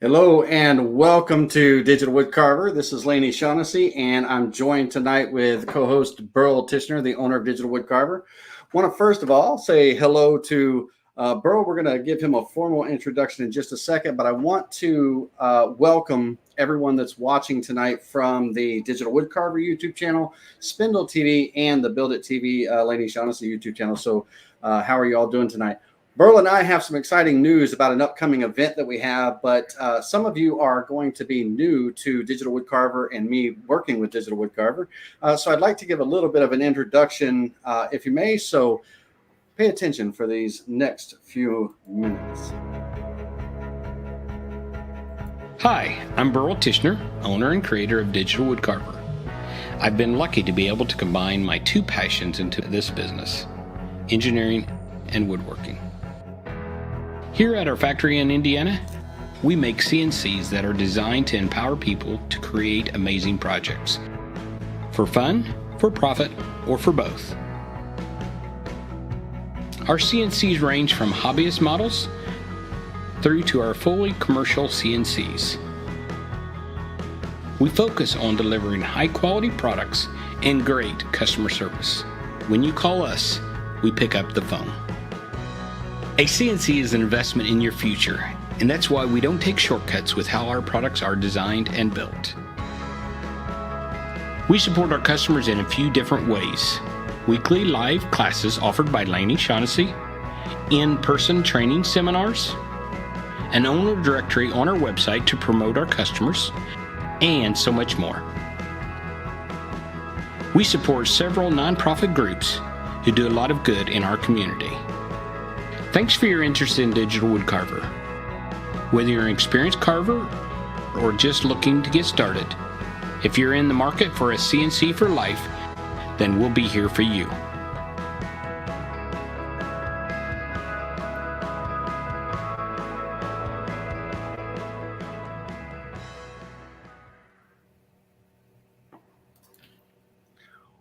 Hello and welcome to Digital Wood Carver. This is Laney Shaughnessy, and I'm joined tonight with co-host Burl Tichenor, the owner of Digital Wood Carver. Want to first of all say hello to Burl. We're going to give him a formal introduction in just a second, but I want to welcome everyone that's watching tonight from the Digital Wood Carver YouTube channel, Spindle TV, and the Build It TV Laney Shaughnessy YouTube channel. So how are you all doing tonight? Burl and I have some exciting news about an upcoming event that we have, but some of you are going to be new to Digital Wood Carver and me working with Digital Wood Carver. So I'd like to give a little bit of an introduction, if you may. So pay attention for these next few minutes. Hi, I'm Burl Tichenor, owner and creator of Digital Wood Carver. I've been lucky to be able to combine my two passions into this business, engineering and woodworking. Here at our factory in Indiana, we make CNCs that are designed to empower people to create amazing projects. For fun, for profit, or for both. Our CNCs range from hobbyist models through to our fully commercial CNCs. We focus on delivering high-quality products and great customer service. When you call us, we pick up the phone. A CNC is an investment in your future, and that's why we don't take shortcuts with how our products are designed and built. We support our customers in a few different ways. Weekly live classes offered by Laney Shaughnessy, in-person training seminars, an owner directory on our website to promote our customers, and so much more. We support several nonprofit groups who do a lot of good in our community. Thanks for your interest in Digital Wood Carver. Whether you're an experienced carver or just looking to get started, if you're in the market for a CNC for life, then we'll be here for you.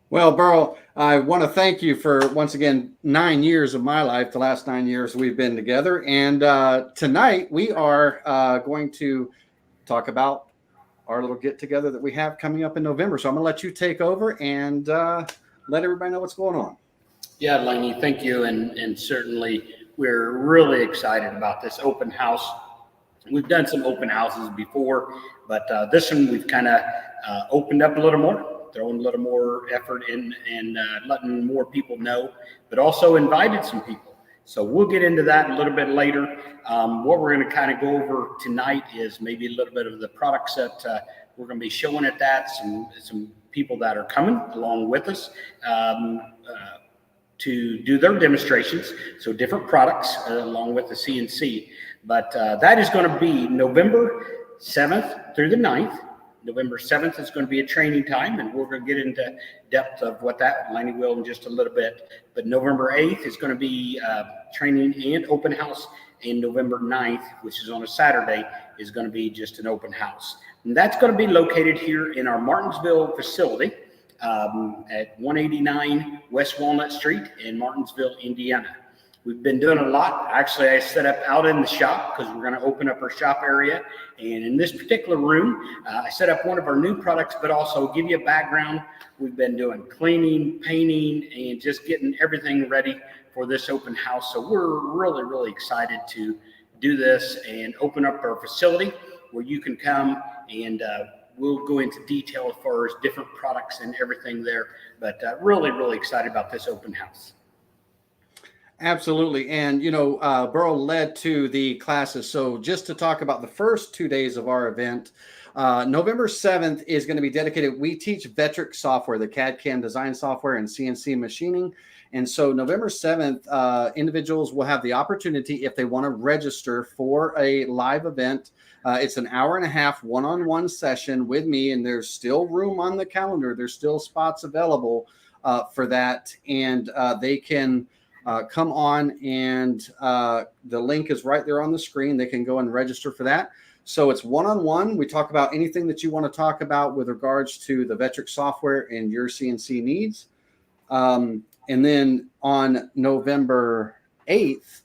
Well, Burl, I want to thank you for, once again, 9 years of my life, the last 9 years we've been together. And tonight we are going to talk about our little get-together that we have coming up in November. So I'm going to let you take over and let everybody know what's going on. Yeah, Laney, thank you. And certainly we're really excited about this open house. We've done some open houses before, but this one we've kind of opened up a little more. Throwing a little more effort in and letting more people know, but also invited some people. So we'll get into that a little bit later. What we're going to kind of go over tonight is maybe a little bit of the products that we're going to be showing at that, some people that are coming along with us to do their demonstrations. So different products along with the CNC. But that is going to be November 7th through the 9th. November 7th is going to be a training time, and we're going to get into depth of what that Laney will in just a little bit. But November 8th is going to be training and open house, and November 9th, which is on a Saturday, is going to be just an open house. And that's going to be located here in our Martinsville facility at 189 West Walnut Street in Martinsville, Indiana. We've been doing a lot. Actually, I set up out in the shop because we're going to open up our shop area. And in this particular room, I set up one of our new products, but also give you a background. We've been doing cleaning, painting, and just getting everything ready for this open house. So we're really, really excited to do this and open up our facility where you can come and we'll go into detail as far as different products and everything there. But really, really excited about this open house. Absolutely. And, Burl led to the classes. So just to talk about the first 2 days of our event, November 7th is going to be dedicated. We teach Vectric software, the CAD/CAM design software and CNC machining. And so November 7th, individuals will have the opportunity, if they want to register for a live event. It's an hour-and-a-half one-on-one session with me, and there's still room on the calendar. There's still spots available for that. And they can come on, and the link is right there on the screen. They can go and register for that. So it's one-on-one. We talk about anything that you want to talk about with regards to the Vectric software and your CNC needs. And then on November 8th,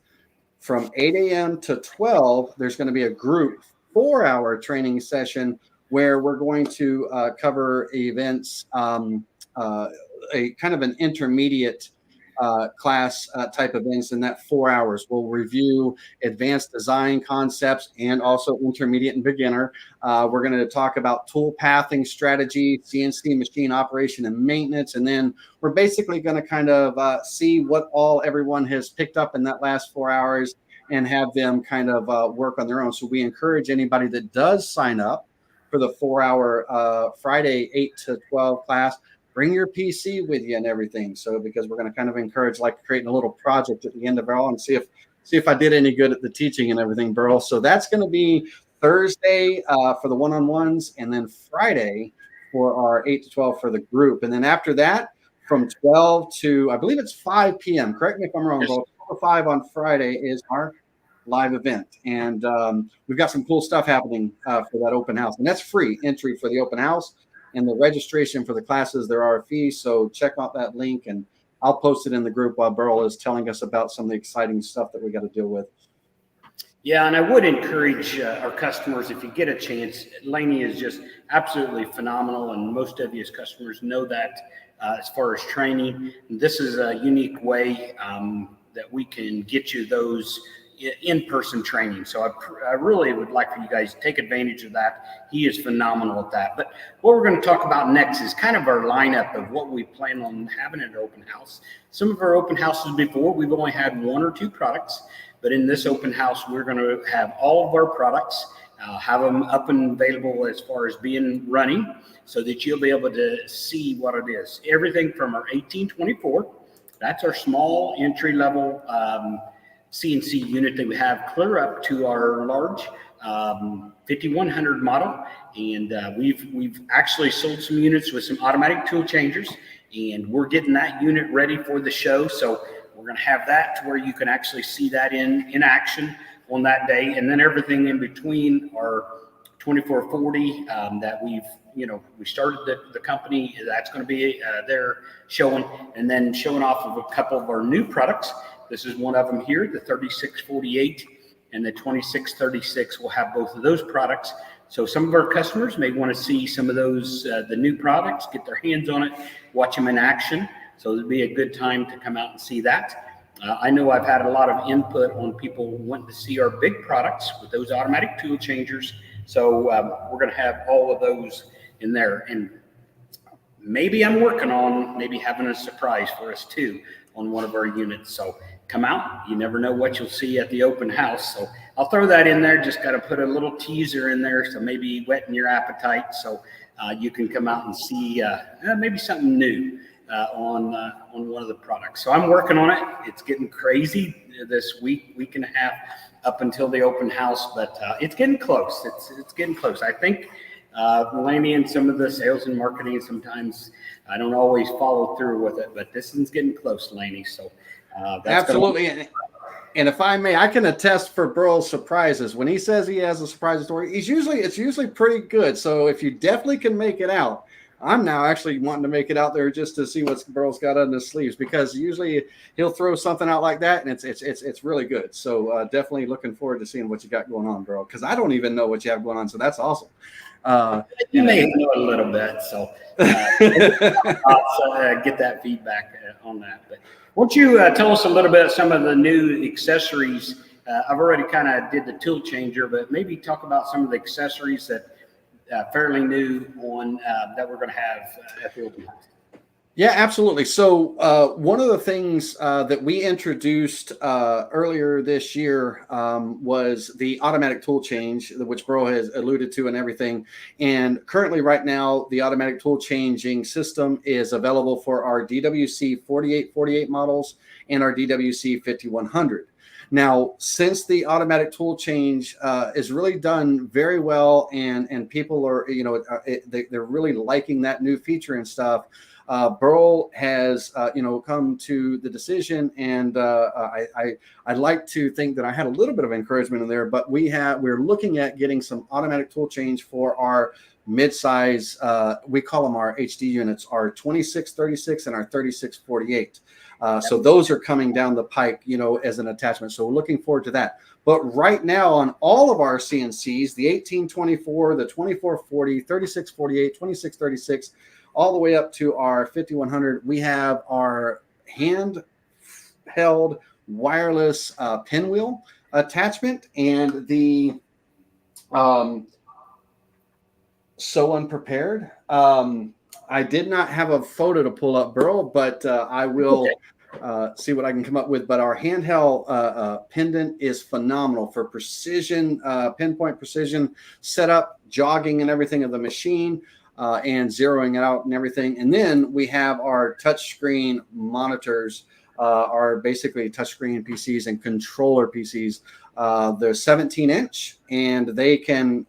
from 8 a.m. to 12, there's going to be a group 4-hour training session where we're going to cover events, a kind of an intermediate class type events. In that 4 hours, we'll review advanced design concepts and also intermediate and beginner. We're going to talk about tool pathing strategy, CNC machine operation and maintenance. And then we're basically going to kind of see what all everyone has picked up in that last 4 hours and have them kind of work on their own. So we encourage anybody that does sign up for the 4-hour Friday 8 to 12 class, bring your PC with you and everything. So because we're going to kind of encourage like creating a little project at the end of it all and see if I did any good at the teaching and everything, Burl. So that's going to be Thursday for the one-on-ones, and then Friday for our 8 to 12 for the group. And then after that, from 12 to, I believe it's 5 p.m. Correct me if I'm wrong, Burl. 12 to 5 on Friday is our live event. And we've got some cool stuff happening for that open house. And that's free entry for the open house. And the registration for the classes, there are fees. So check out that link, and I'll post it in the group while Burl is telling us about some of the exciting stuff that we got to deal with. Yeah, and I would encourage our customers, if you get a chance, Laney is just absolutely phenomenal, and most of you as customers know that as far as training. This is a unique way that we can get you those in-person training. So I really would like for you guys to take advantage of that. He is phenomenal at that. But what we're going to talk about next is kind of our lineup of what we plan on having at an open house. Some of our open houses before, we've only had 1 or 2 products, but in this open house, we're going to have all of our products, have them up and available as far as being running, so that you'll be able to see what it is. Everything from our 1824, that's our small entry-level CNC unit that we have, clear up to our large 5100 model. And we've actually sold some units with some automatic tool changers, and we're getting that unit ready for the show. So we're going to have that to where you can actually see that in action on that day. And then everything in between our 2440 that we started the company, that's going to be there showing, and then showing off of a couple of our new products. This is one of them here, the 3648 and the 2636. We'll have both of those products. So some of our customers may want to see some of those, the new products, get their hands on it, watch them in action. So it'd be a good time to come out and see that. I know I've had a lot of input on people wanting to see our big products with those automatic tool changers. So we're going to have all of those in there. And maybe I'm working on maybe having a surprise for us too on one of our units. So come out. You never know what you'll see at the open house. So I'll throw that in there. Just got to put a little teaser in there, so maybe whetting your appetite, so you can come out and see maybe something new on one of the products. So I'm working on it. It's getting crazy this week and a half up until the open house, but it's getting close. It's getting close. I think Laney and some of the sales and marketing, sometimes I don't always follow through with it, but this one's getting close, Laney. So that's absolutely. And if I may, I can attest for Burl's surprises. When he says he has a surprise story, it's usually pretty good. So if you definitely can make it out, I'm now actually wanting to make it out there just to see what Burl's got on his sleeves, because usually he'll throw something out like that, and it's really good. So definitely looking forward to seeing what you got going on, Burl, because I don't even know what you have going on. So that's awesome. You may know a little bit, so get that feedback on that. But won't you tell us a little bit of some of the new accessories? I've already kind of did the tool changer, but maybe talk about some of the accessories that fairly new on that we're going to have at the open house. Yeah, absolutely. So one of the things that we introduced earlier this year was the automatic tool change, which Burl has alluded to and everything. And currently right now, the automatic tool changing system is available for our DWC 4848 models and our DWC 5100. Now, since the automatic tool change is really done very well, and people are, they're really liking that new feature and stuff, Burl has, come to the decision, and I'd like to think that I had a little bit of encouragement in there, but we're looking at getting some automatic tool change for our mid-size, we call them our HD units, our 2636 and our 3648. So those are coming down the pike, as an attachment. So we're looking forward to that. But right now on all of our CNCs, the 1824, the 2440, 3648, 2636, all the way up to our 5100, we have our hand-held wireless pinwheel attachment, and the so unprepared. I did not have a photo to pull up, Burl, but I will see what I can come up with. But our handheld pendant is phenomenal for precision, pinpoint precision setup, jogging and everything of the machine, and zeroing it out and everything. And then we have our touchscreen monitors, are basically touchscreen PCs and controller PCs. They're 17-inch, and they can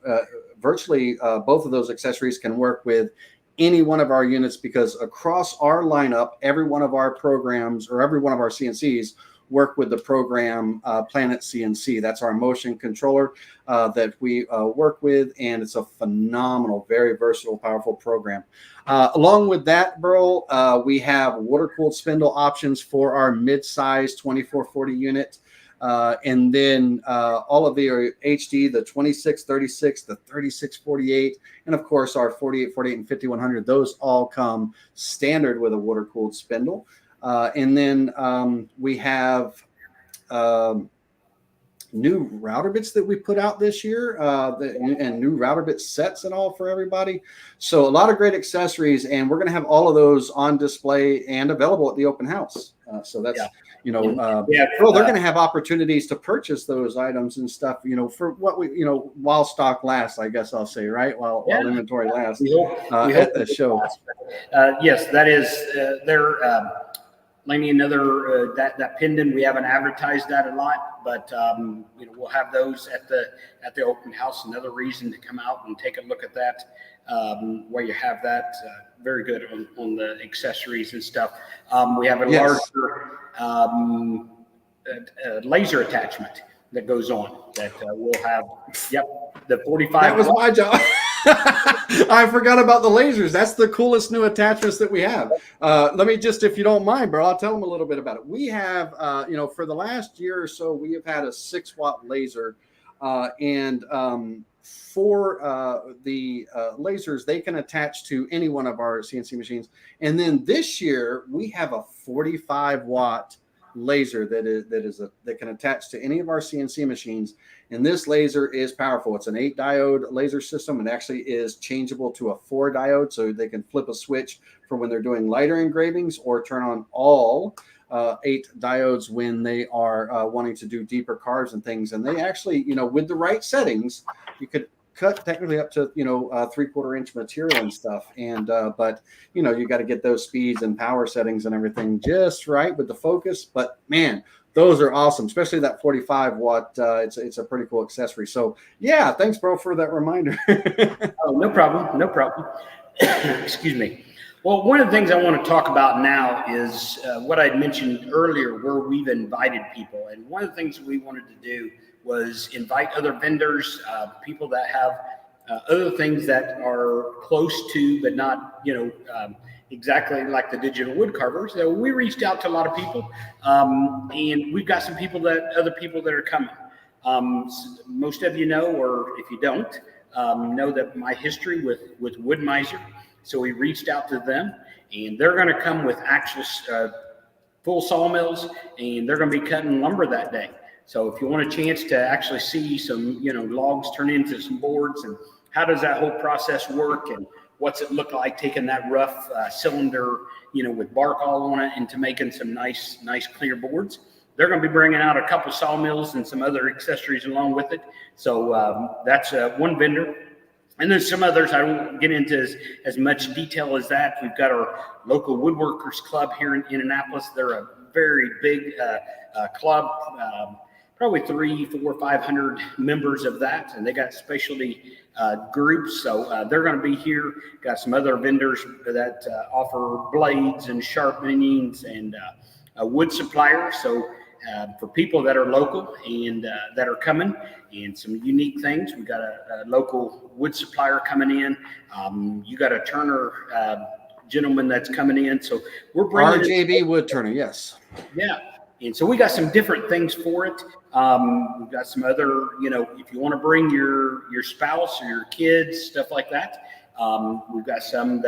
virtually both of those accessories can work with any one of our units, because across our lineup, every one of our programs or every one of our CNCs work with the program Planet CNC. That's our motion controller that we work with, and it's a phenomenal, very versatile, powerful program. Along with that, Burl, we have water-cooled spindle options for our mid-size 2440 unit. And then all of the HD, the 2636, the 3648, and of course our 4848 and 5100, those all come standard with a water-cooled spindle. And then we have new router bits that we put out this year, and new router bit sets and all for everybody. So a lot of great accessories, and we're going to have all of those on display and available at the open house. So that's, Well, they're going to have opportunities to purchase those items and stuff, for what we, while stock lasts, I guess I'll say, right? While inventory lasts at the show. Yes, that is Laney, another that pendant. We haven't advertised that a lot, but we'll have those at the open house. Another reason to come out and take a look at that, where you have that. Very good on the accessories and stuff. We have a larger laser attachment that goes on that we'll have. Yep, the 45. That was my job. I forgot about the lasers. That's the coolest new attachments that we have. Let me just, if you don't mind, bro, I'll tell them a little bit about it. We have, for the last year or so, we have had a 6-watt laser, and for the lasers, they can attach to any one of our CNC machines. And then this year, we have a 45-watt laser that can attach to any of our CNC machines. And this laser is powerful. It's an 8-diode laser system, and actually is changeable to a 4-diode, so they can flip a switch for when they're doing lighter engravings, or turn on all 8 diodes when they are wanting to do deeper carves and things. And they actually, with the right settings, you could cut technically up to 3/4 inch material and stuff. And but you got to get those speeds and power settings and everything just right with the focus. But man, those are awesome, especially that 45-watt. It's a pretty cool accessory. So yeah, thanks, bro, for that reminder. Oh, no problem. Excuse me. Well, one of the things I want to talk about now is what I'd mentioned earlier, where we've invited people. And one of the things we wanted to do was invite other vendors, people that have other things that are close to, but not, exactly like the digital wood carvers. So we reached out to a lot of people, and we've got some other people that are coming. Most of you know, or if you don't, know that my history with Wood Miser. So we reached out to them, and they're going to come with actual full sawmills, and they're going to be cutting lumber that day. So if you want a chance to actually see some, logs turn into some boards, and how does that whole process work, and what's it look like taking that rough cylinder, with bark all on it, into making some nice clear boards. They're going to be bringing out a couple sawmills and some other accessories along with it. So that's one vendor. And there's some others. I won't get into as much detail as that. We've got our local woodworkers club here in Indianapolis. They're a very big club, probably 300, 400, 500 members of that. And they got specialty groups. So they're going to be here. Got some other vendors that offer blades and sharpenings and a wood supplier. So for people that are local and that are coming, and some unique things, we got a local wood supplier coming in. You got a Turner gentleman that's coming in. So we're bringing RJB Wood Turner, yes. Yeah. And so we got some different things for it. We've got some other, if you want to bring your spouse or your kids, stuff like that. We've got some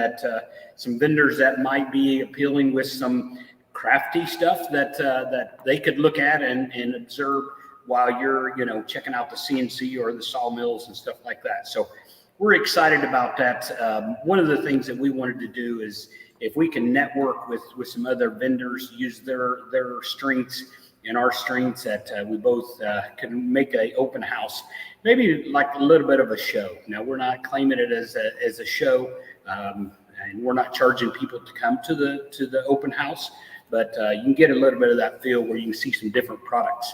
vendors that might be appealing with some crafty stuff that they could look at and observe while you're, checking out the CNC or the sawmills and stuff like that. So we're excited about that. One of the things that we wanted to do is, if we can network with some other vendors, use their strengths and our strengths, that we both can make a open house, maybe like a little bit of a show. Now, we're not claiming it as a show, and we're not charging people to come to the open house, but you can get a little bit of that feel where you can see some different products.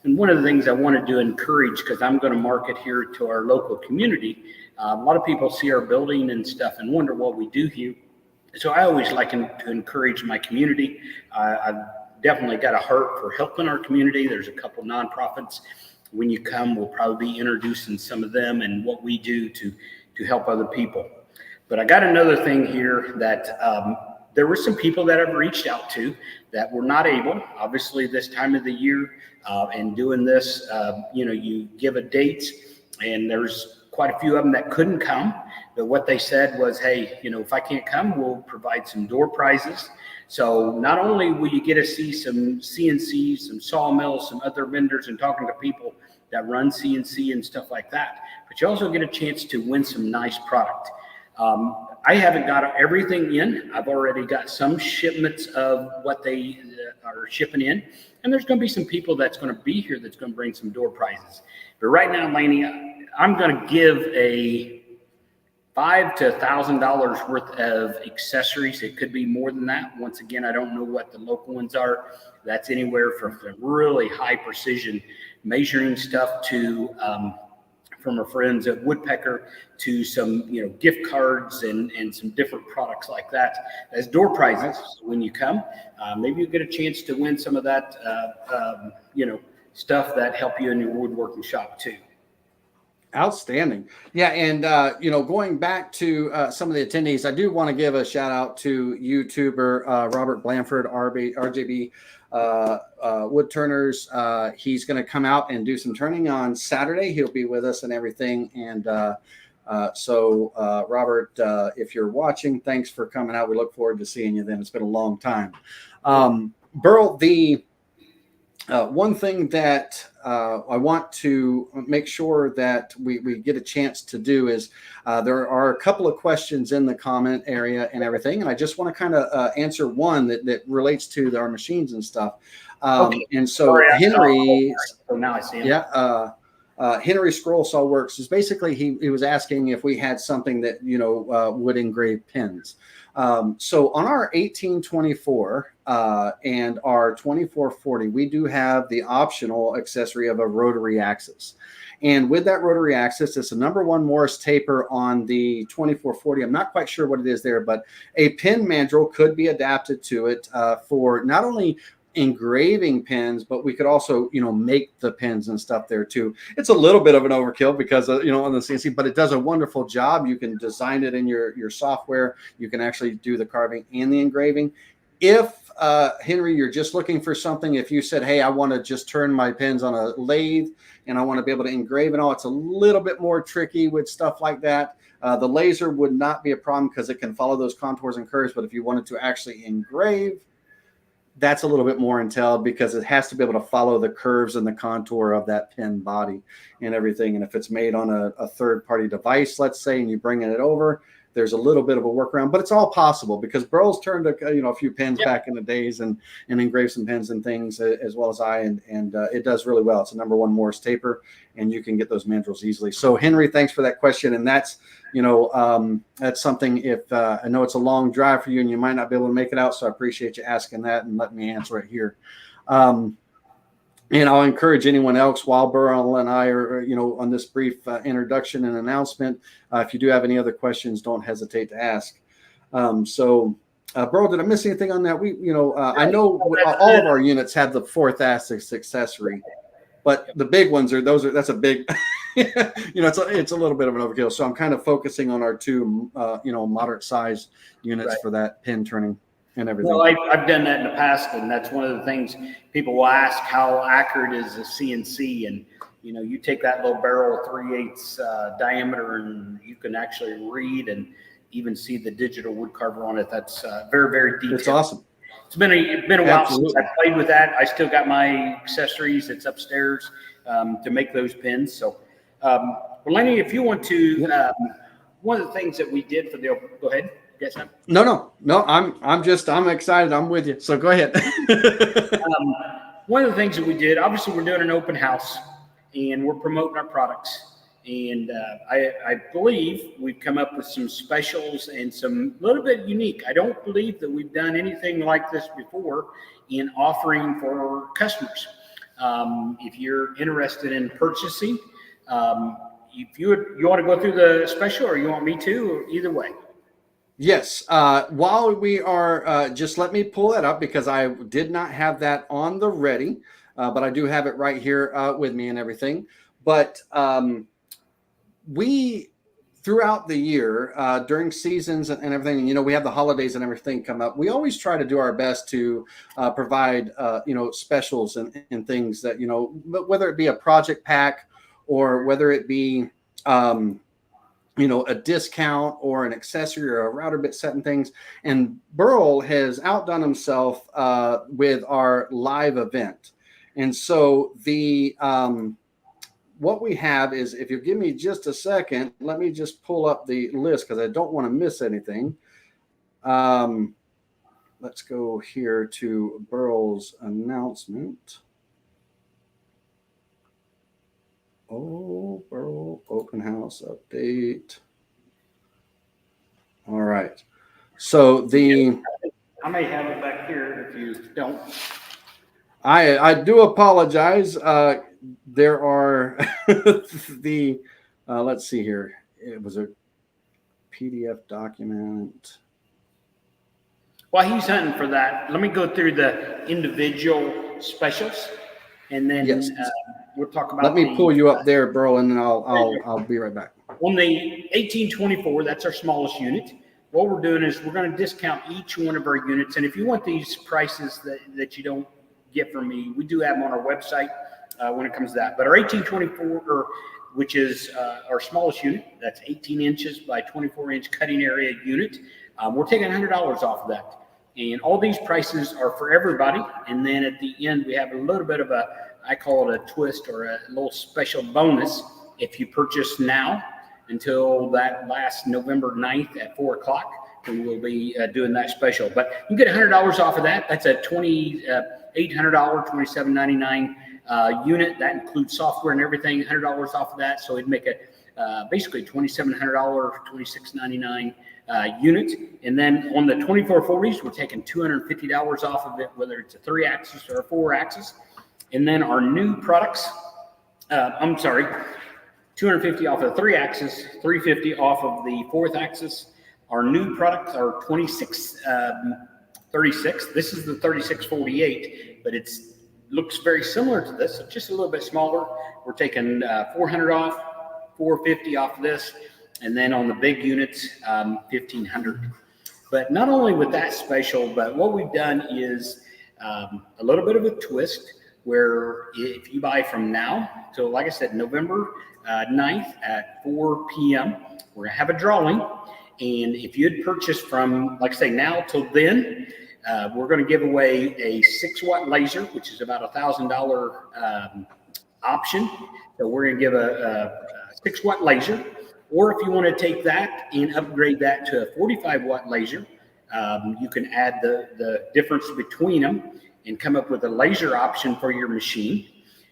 And one of the things I wanted to encourage, because I'm going to market here to our local community, a lot of people see our building and stuff and wonder what we do here. So I always like to encourage my community. I've definitely got a heart for helping our community. There's a couple nonprofits. When you come, we'll probably be introducing some of them and what we do to help other people. But I got another thing here that there were some people that I've reached out to that were not able, obviously this time of the year, and doing this, you give a date, and there's quite a few of them that couldn't come. But what they said was, hey, if I can't come, we'll provide some door prizes. So not only will you get to see some CNC, some sawmills, some other vendors, and talking to people that run CNC and stuff like that, but you also get a chance to win some nice product. I haven't got everything in. I've already got some shipments of what they are shipping in. And there's going to be some people that's going to be here that's going to bring some door prizes. But right now, Laney, I'm going to give a $500 to $1,000 worth of accessories. It could be more than that. Once again, I don't know what the local ones are. That's anywhere from really high precision measuring stuff to from our friends at Woodpecker to some gift cards and some different products like that as door prizes. So when you come, maybe you get a chance to win some of that stuff that help you in your woodworking shop too. Outstanding. Yeah. And, going back to some of the attendees, I do want to give a shout out to YouTuber Robert Blanford, RJB Wood Turners. He's going to come out and do some turning on Saturday. He'll be with us and everything. And so, Robert, if you're watching, thanks for coming out. We look forward to seeing you then. It's been a long time. Burl, the one thing that I want to make sure that we get a chance to do is there are a couple of questions in the comment area and everything, and I just want to kind of answer one that relates to our machines and stuff. Okay. And so Sorry, Henry, so now I see him. yeah, Henry Scroll Saw Works is basically he was asking if we had something that would engrave pins. So on our 1824 and our 2440, we do have the optional accessory of a rotary axis. And with that rotary axis, it's a #1 Morris taper on the 2440. I'm not quite sure what it is there, but a pin mandrel could be adapted to it for not only engraving pins, but we could also make the pins and stuff there too. It's a little bit of an overkill because on the CNC, but it does a wonderful job. You can design it in your software. You can actually do the carving and the engraving. If Henry, you're just looking for something, if you said, hey, I want to just turn my pins on a lathe and I want to be able to engrave and all, it's a little bit more tricky with stuff like that. The laser would not be a problem because it can follow those contours and curves. But if you wanted to actually engrave, that's a little bit more entailed because it has to be able to follow the curves and the contour of that pin body and everything. And if it's made on a third-party device, let's say, and you bring it over, there's a little bit of a workaround, but it's all possible because Burl's turned a few pins back in the days and engraved some pins and things as well as I, and it does really well. It's a #1 Morris taper, and you can get those mandrels easily. So Henry, thanks for that question, and that's that's something. If I know it's a long drive for you and you might not be able to make it out, so I appreciate you asking that and letting me answer it here. And I'll encourage anyone else while Burl and I are, on this brief introduction and announcement, if you do have any other questions, don't hesitate to ask. Burl, did I miss anything on that? I know all of our units have the fourth axis accessory, but the big ones that's a big, it's a little bit of an overkill. So I'm kind of focusing on our two, moderate sized units for that pin turning and everything. Well, I've done that in the past, and that's one of the things people will ask: how accurate is a CNC? And you take that little barrel 3/8 diameter, and you can actually read and even see the digital wood carver on it. That's very, very detailed. It's awesome. It's been a while since I played with that. I still got my accessories. It's upstairs to make those pins. So, Laney, if you want to, one of the things that we did for the go ahead. Yes, No. I'm excited. I'm with you. So go ahead. One of the things that we did, obviously, we're doing an open house and we're promoting our products. And I believe we've come up with some specials and some little bit unique. I don't believe that we've done anything like this before in offering for customers. If you're interested in purchasing, if you want to go through the special, or you want me to, or either way. Yes. While we are, just let me pull that up because I did not have that on the ready, but I do have it right here with me and everything. But we, throughout the year, during seasons and everything, we have the holidays and everything come up. We always try to do our best to provide, specials and things that, whether it be a project pack or whether it be, a discount or an accessory or a router bit set and things. And Burl has outdone himself with our live event. And so what we have is, if you give me just a second, let me just pull up the list because I don't want to miss anything. Let's go here to Burl's announcement. Oh, Burl open house update. All right. So I may have it back here if you don't. I do apologize. There are let's see here. It was a PDF document. While he's hunting for that, let me go through the individual specials, and then we'll talk about. Let me pull you up there, Burl, and then I'll be right back. On the 1824, that's our smallest unit. What we're doing is we're going to discount each one of our units, and if you want these prices that you don't get from me, we do have them on our website when it comes to that. But our 1824, which is our smallest unit, that's 18 inches by 24 inch cutting area unit. We're taking $100 off of that. And all these prices are for everybody. And then at the end, we have a little bit of I call it a twist or a little special bonus. If you purchase now until that last November 9th at 4 o'clock, we will be doing that special. But you get $100 off of that. That's a $800, $27.99 unit. That includes software and everything, $100 off of that. So it'd make it basically $2,700, $26.99 unit. And then on the 2440s, we're taking $250 off of it, whether it's a 3-axis or a 4-axis. And then our new products, $250 off of the 3-axis, $350 off of the 4th axis. Our new products are 2636. This is the 3648, but looks very similar to this, just a little bit smaller. We're taking $400 off, $450 off of this, and then on the big units, $1,500. But not only with that special, but what we've done is a little bit of a twist, where if you buy from now till, like I said, November 9th at 4 p.m., we're going to have a drawing. And if you'd purchased from, like I say, now till then, we're going to give away a 6-watt laser, which is about $1,000 option. So we're going to give a 6-watt laser. Or if you want to take that and upgrade that to a 45-watt laser, you can add the difference between them and come up with a laser option for your machine.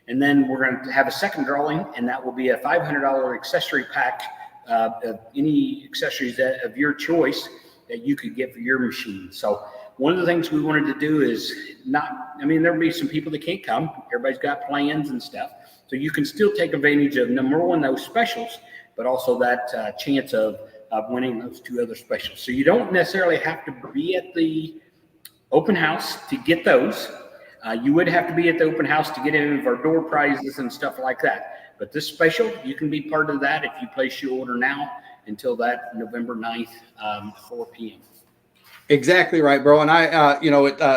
And then we're going to have a second drawing, and that will be a $500 accessory pack of any accessories of your choice that you could get for your machine. So one of the things we wanted to do is there'll be some people that can't come. Everybody's got plans and stuff. So you can still take advantage of, number one, those specials, but also that chance of winning those 2 other specials. So you don't necessarily have to be at the open house to get those. You would have to be at the open house to get any of our door prizes and stuff like that. But this special, you can be part of that if you place your order now until that November 9th, 4 p.m. Exactly right, bro. And I,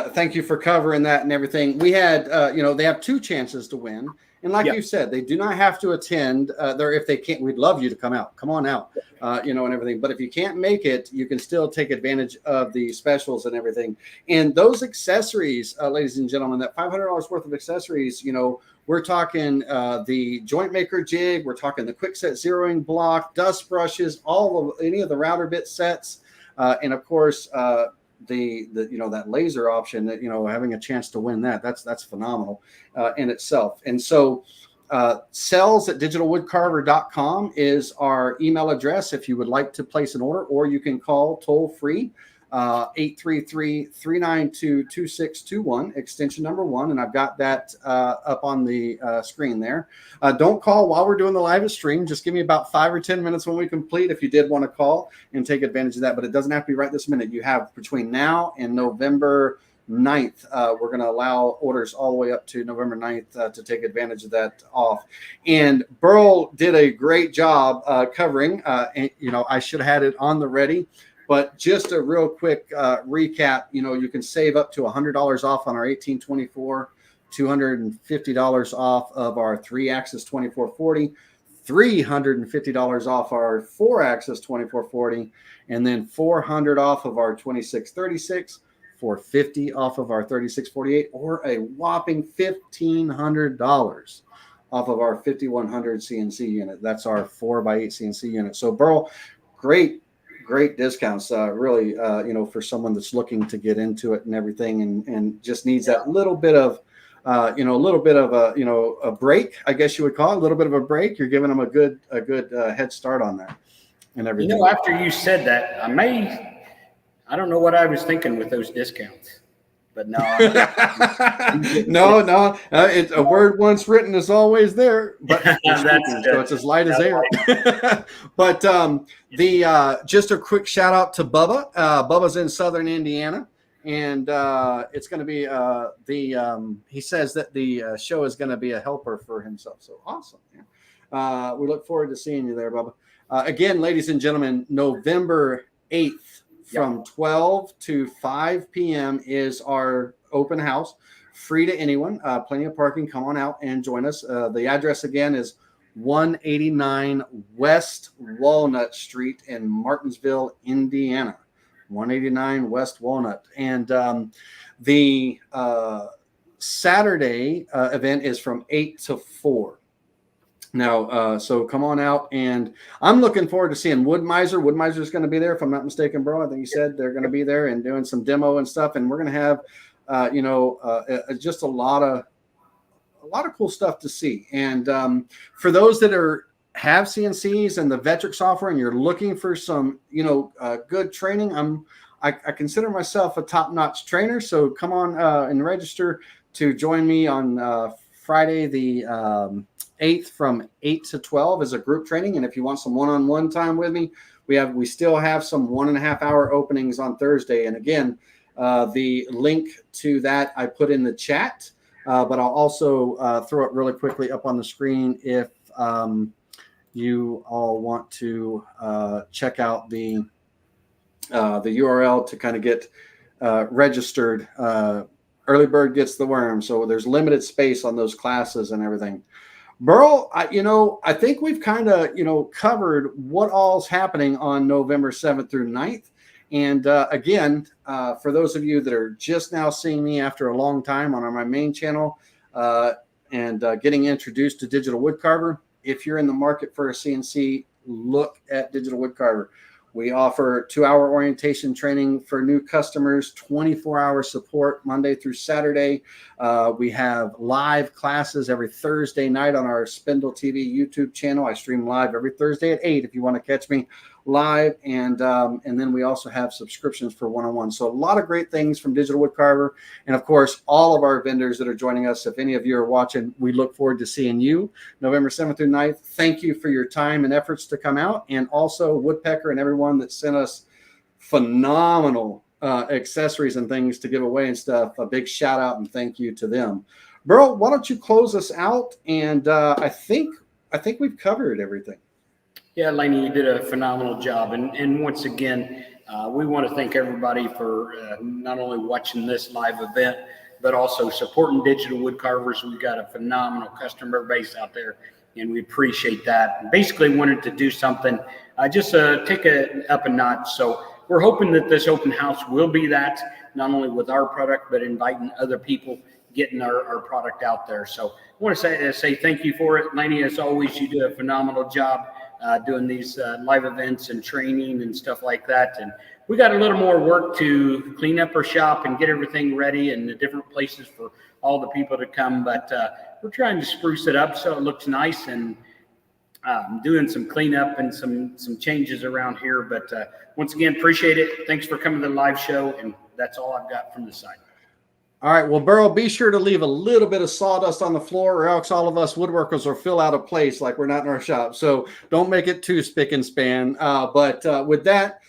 thank you for covering that and everything. We had, they have 2 chances to win. And like you said, they do not have to attend there. If they can't, we'd love you to come on out, and everything. But if you can't make it, you can still take advantage of the specials and everything. And those accessories, ladies and gentlemen, that $500 worth of accessories, we're talking the joint maker jig. We're talking the quick set zeroing block, dust brushes, any of the router bit sets. And of course, that laser option that, having a chance to win that's phenomenal in itself. And so sales@digitalwoodcarver.com is our email address if you would like to place an order, or you can call toll free 833-392-2621, extension number 1. And I've got that up on the screen there. Don't call while we're doing the live stream. Just give me about 5 or 10 minutes when we complete if you did want to call and take advantage of that. But it doesn't have to be right this minute. You have between now and November 9th. We're going to allow orders all the way up to November 9th to take advantage of that off. And Burl did a great job covering. I should have had it on the ready. But just a real quick recap, you can save up to $100 off on our 1824, $250 off of our 3-axis 2440, $350 off our 4-axis 2440, and then $400 off of our 2636, $450 off of our 3648, or a whopping $1,500 off of our 5100 CNC unit. That's our 4x8 CNC unit. So Burl, great discounts, really, for someone that's looking to get into it and everything, and just needs that little bit of, a break, I guess you would call it, a little bit of a break. You're giving them a good head start on that and everything. After you said that, I don't know what I was thinking with those discounts, but no. No. It's a word once written is always there, but so it's as light as air. But just a quick shout out to Bubba. Bubba's in Southern Indiana, and it's going to be he says that the show is going to be a helper for himself. So awesome. Yeah. We look forward to seeing you there, Bubba. Again, ladies and gentlemen, November 8th. From 12 to 5 p.m. is our open house, free to anyone, plenty of parking. Come on out and join us. The address again is 189 West Walnut Street in Martinsville, Indiana. 189 West Walnut. And the Saturday event is from 8 to 4. Now, so come on out, and I'm looking forward to seeing Wood Miser. Wood Miser is going to be there, if I'm not mistaken, bro. I think you said they're going to be there and doing some demo and stuff, and we're going to have, just a lot of cool stuff to see. And for those that have CNCs and the Vectric software, and you're looking for some, good training, I consider myself a top-notch trainer. So come on and register to join me on Friday the 8th from 8 to 12 is a group training. And if you want some one-on-one time with me, we still have some 1.5 hour openings on Thursday. And again, the link to that I put in the chat, but I'll also throw it really quickly up on the screen if you all want to check out the URL to kind of get registered. Early bird gets the worm. So there's limited space on those classes and everything. Burl, I think we've kind of, covered what all's happening on November 7th through 9th. And again, for those of you that are just now seeing me after a long time on my main channel and getting introduced to Digital Wood Carver, if you're in the market for a CNC, look at Digital Wood Carver. We offer 2-hour orientation training for new customers, 24-hour support Monday through Saturday. We have live classes every Thursday night on our Spindle TV YouTube channel. I stream live every Thursday at 8 if you want to catch me live, and then we also have subscriptions for one-on-one. So a lot of great things from Digital Wood Carver, and of course all of our vendors that are joining us. If any of you are watching, we look forward to seeing you November 7th through 9th. Thank you for your time and efforts to come out, and also Woodpecker and everyone that sent us phenomenal accessories and things to give away and stuff. A big shout out and thank you to them. Burl, why don't you close us out? And I think we've covered everything. Yeah, Laney, you did a phenomenal job. And once again, we want to thank everybody for not only watching this live event, but also supporting Digital Wood Carvers. We've got a phenomenal customer base out there, and we appreciate that. Basically wanted to do something, just take it up a notch. So we're hoping that this open house will be that, not only with our product, but inviting other people, getting our product out there. So I want to say thank you for it. Laney, as always, you do a phenomenal job doing these live events and training and stuff like that. And we got a little more work to clean up our shop and get everything ready and the different places for all the people to come. But we're trying to spruce it up so it looks nice, and doing some cleanup and some changes around here. But once again, appreciate it. Thanks for coming to the live show. And that's all I've got from the side. All right. Well, Burl, be sure to leave a little bit of sawdust on the floor, or else all of us woodworkers will fill out of place like we're not in our shop. So don't make it too spick and span. But with that,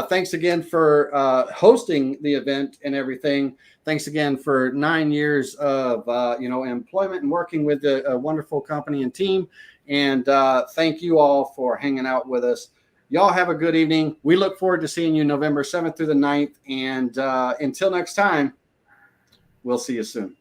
thanks again for hosting the event and everything. Thanks again for 9 years of employment and working with a wonderful company and team. And thank you all for hanging out with us. Y'all have a good evening. We look forward to seeing you November 7th through the 9th. And until next time, we'll see you soon.